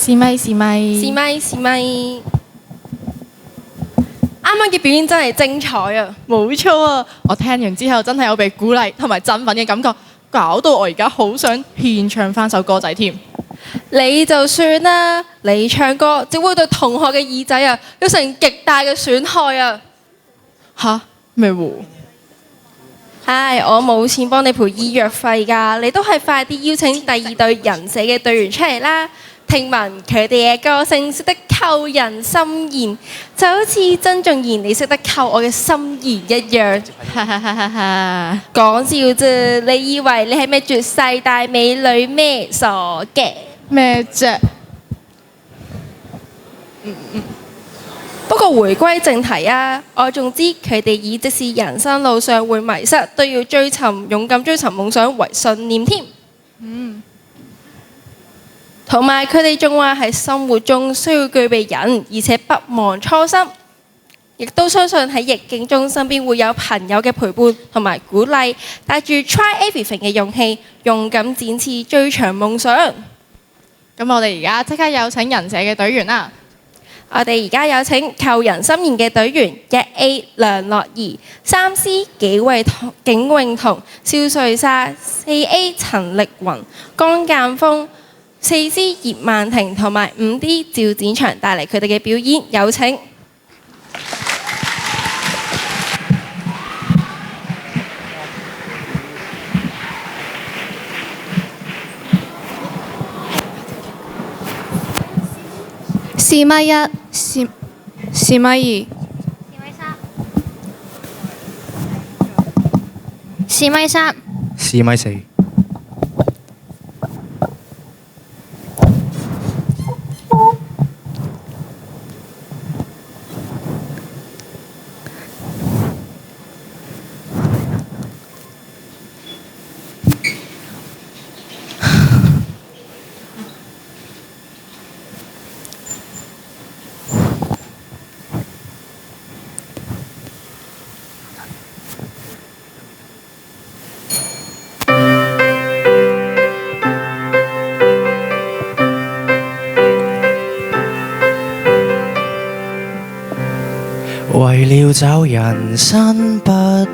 試咪試咪，試咪試咪，啱啱嘅表演真係精彩啊！冇錯啊！我聽完之後真係有被鼓勵同埋振奮嘅感覺，搞到我而家好想獻唱翻首歌仔添。你就算啦，你唱歌只會對同學嘅耳仔啊有成極大嘅損害啊！吓？咩喎？唉，我冇錢幫你賠醫藥費㗎，你都係快啲邀請第二隊人社嘅隊員出嚟啦！聽聞佢哋嘅歌聲識得扣人心弦，就好似曾仲賢你識得扣我嘅心弦一樣。哈哈哈哈哈！講笑啫，你以為你係咩絕世大美女咩？傻嘅！咩啫？不過回歸正題啊，我仲知佢哋以即使人生路上會迷失，都要勇敢追尋夢想為信念添。同埋佢哋仲話喺生活中需要具備忍，而且不忘初心，亦都相信喺逆境中身邊會有朋友嘅陪伴同埋鼓勵，帶住 try everything 嘅勇氣，勇敢展翅追尋夢想。咁我哋而家即刻有請人社嘅隊員啦。我哋而家有請扣人心弦嘅隊員：1A 梁樂儀，3C 景詠彤、蕭瑞莎，4A 陳力雲、江鑑峰，4C 葉曼婷同埋5D 趙展祥帶嚟佢哋嘅表演，有請。試咪一，試咪二，試咪三，試咪四。為了找人生不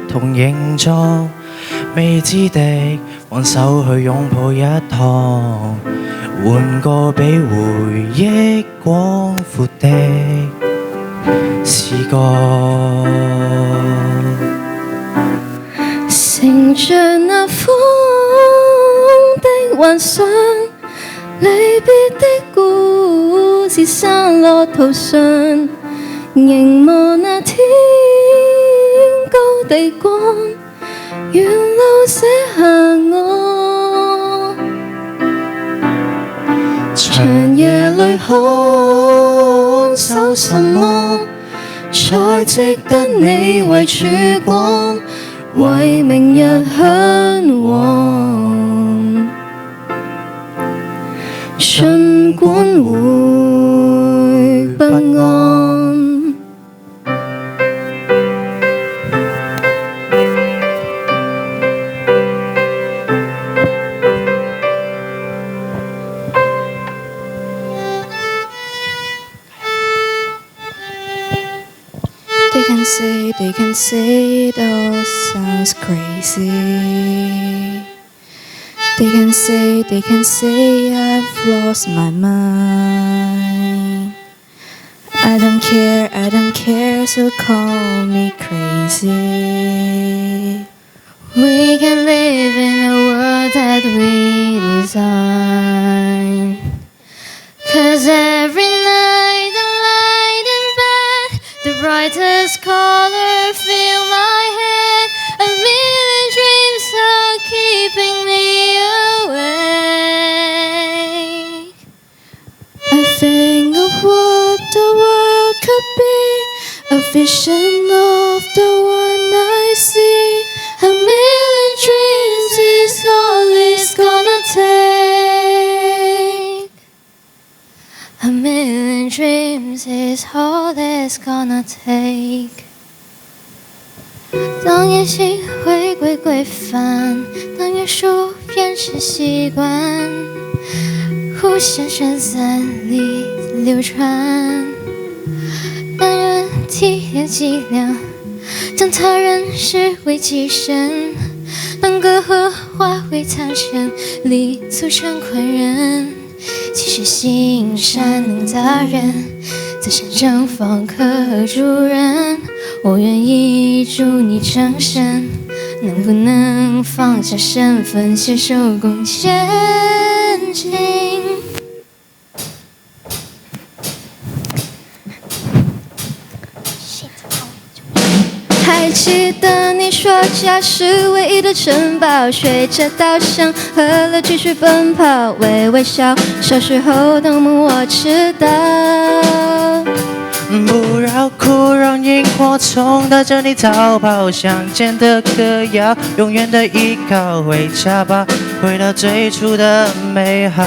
同形狀，未知的挽手去擁抱一趟，換個比回憶廣闊的視角。乘着那風的幻想，離別的故事散落途上。凝望那天高地光，沿路寫下我。長夜裏看守什麼，才值得你為曙光，為明日向往。儘管會不安。They can say it all sounds crazy. They can say I've lost my mind. I don't care, so call me crazy. We can live in a world that we design. 'Cause every night the light in bed, the brightest color fill my head. A million dreams are keeping me awake. I think of what the world could be, a vision of the one I see. A million dreams is all it's gonna take. A million dreams is all it's gonna take. 当夜情回归规范，当约束变成习惯，忽无限旋散里流传，让人体验脊梁，将他人视为己身，当歌和化为苍尘里促成宽仁。其实心善能达人，在山正方可助人。我愿意助你成神，能不能放下身份，携手共前进？还记得你说家是唯一的城堡，睡着稻香，喝了继续奔跑，微微笑，小时候的梦我知道。不要哭，让萤火虫带着你逃跑，乡间的歌谣，永远的依靠，回家吧，回到最初的美好。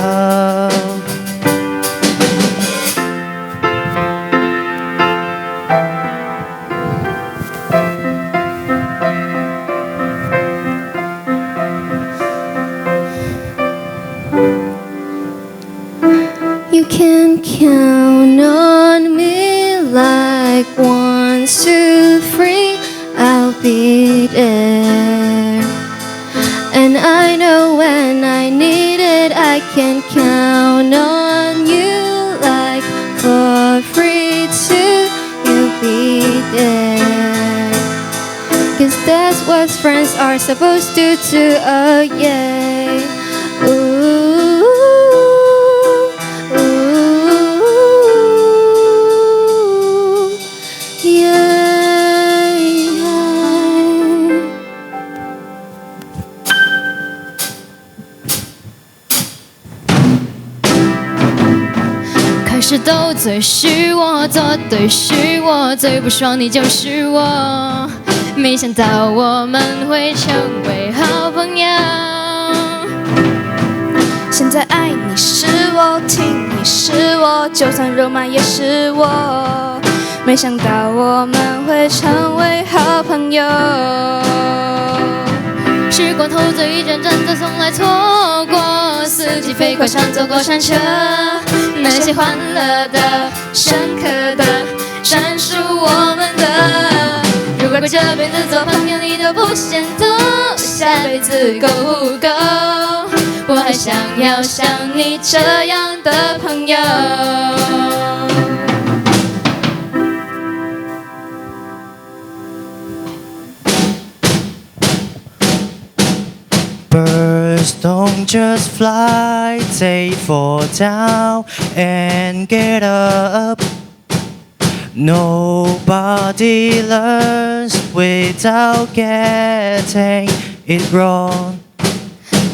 You can count on me like 1, 2, 3, I'll be there. And I know when I need it, I can count on you like 4, 3, 2, you'll be there. 'Cause that's what friends are supposed to do, oh yeah. Ooh.开始斗嘴是我，做对是我，最不爽你就是我。没想到我们会成为好朋友。现在爱你是我，听你是我，就算肉麻也是我。没想到我们会成为好朋友。时光偷走一盏盏的从来错过，四季飞快常走过山车，那些欢乐的、深刻的，闪烁我们的。如果这辈子做朋友你都不嫌多，下辈子够不够？我还想要像你这样的朋友。Birds don't just fly, they fall down and get up. Nobody learns without getting it wrong.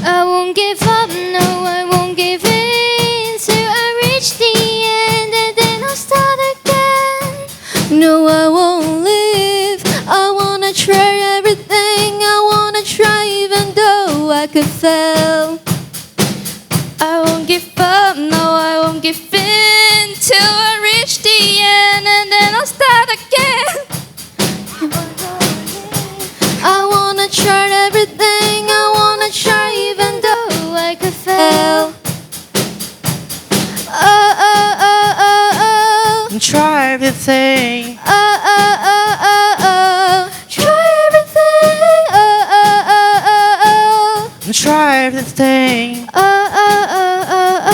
I won't give up, no, I won't give in till I reach the end and then I'll start again. No, I won't leave, I wanna try everything, I wanna try even though I could fail. I won't give up, no, I won't give in till I reach the end and then I'll start again. I wanna try everything, I wanna try even though I could fail. Oh, oh, oh, oh, oh. Try everything. Oh, oh, oh, oh, oh. Try everything. Oh, oh, oh, oh, oh. Try everything. Oh, oh, oh, oh, oh.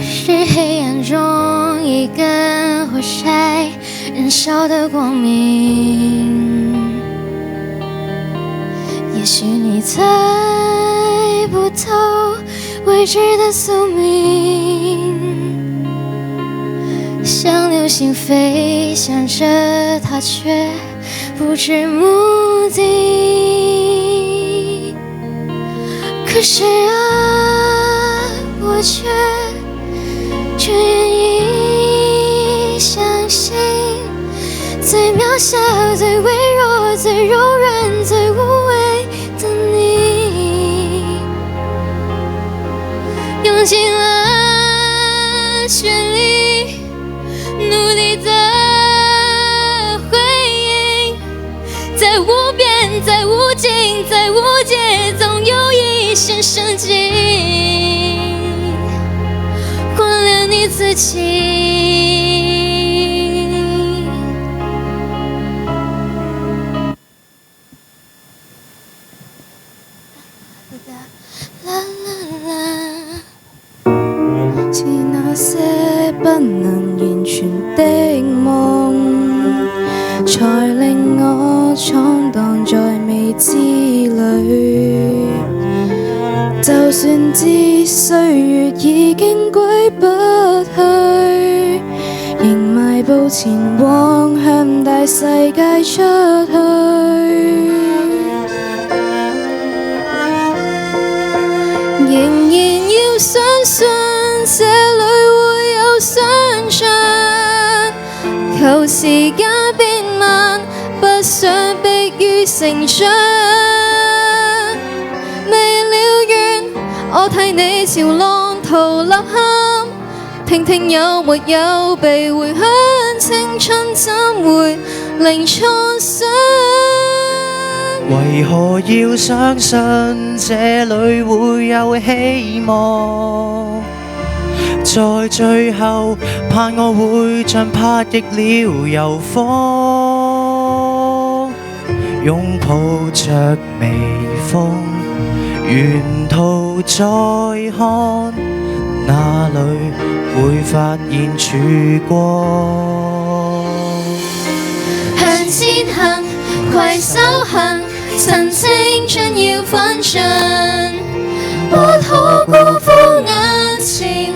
是黑暗中一根火柴燃烧的光明。也许你猜不透未知的宿命，像流星飞向着它，却不知目的。可是啊，我却愿意相信，最渺小、最微弱、最柔软、最无畏的你。用尽了全力，努力的回应，在无边，在无尽，在无界，总有一线生机，换了你自己。是那些不能言傳的夢，才令我闖蕩在未知裏。就算知歲月已經歸不去，仍邁步前往向大世界出去。仍然要相信這裏會有相信，求時間變慢，不想迫於成長。未了緣，我替你朝浪淘吶喊，聽聽有沒有被回響，青春怎會零創傷？為何要相信這裏會有希望？在最後，盼我會像拍翼了遊芳，擁抱着微風，沿途再看，哪裏會發現曙光？向前行，攜手行，趁青春要奮進，不可辜負眼前。